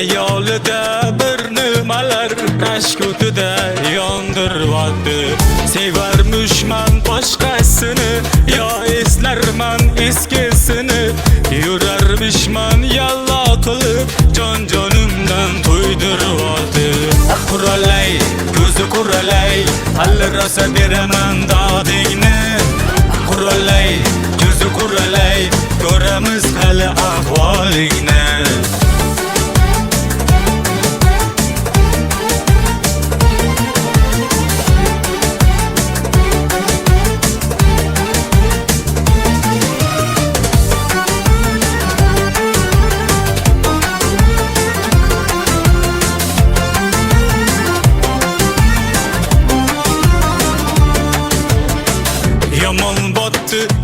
Hayolida bir nimalar rashk o'tida yondiryapti. Sevarmishman boshqasini, yo eslarman eskisini. Yurarmishman yalla qilib, jon-jonimdan to'ydiryapti. Quralay, ko'zi quralay, hali rosa beraman dodingni. Quralay, ko'zi quralay, ko'ramiz hali ahvolingni.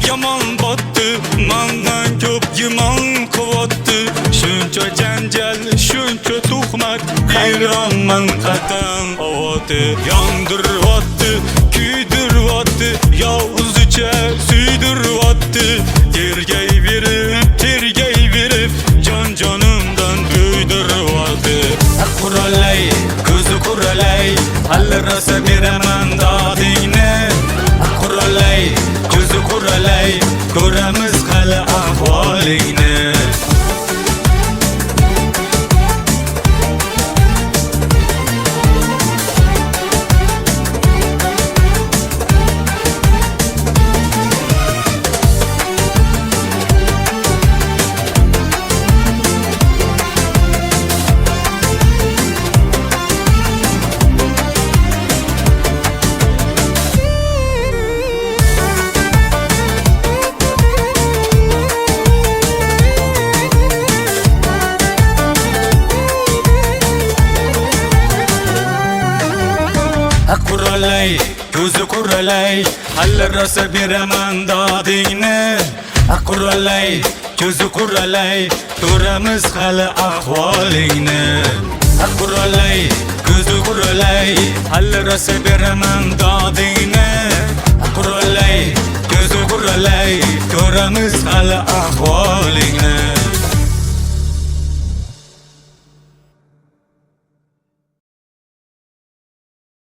Yomon botdi, mandan ko'p yomon quvotdi. Shuncha janjal, shuncha tuhmat, hayronman qatan ovoti. Yondiryapti, kuydiryapti, yovuzcha suydiryapti. Tergayverib, jon-jonimdan to'ydiryapti. Quralay, ko'zi quralay, hali rosa beraman dodingni. Quralay, ko'zi quralay, ko'ramiz hali ahvolingni. Quralay, ko'zi quralay, hali rosa beraman dodingni. Quralay, ko'zi quralay, ko'ramiz hali ahvolingni. Quralay, ko'zi quralay, hali rosa beraman dodingni. Quralay, ko'zi quralay, ko'ramiz hali ahvolingni.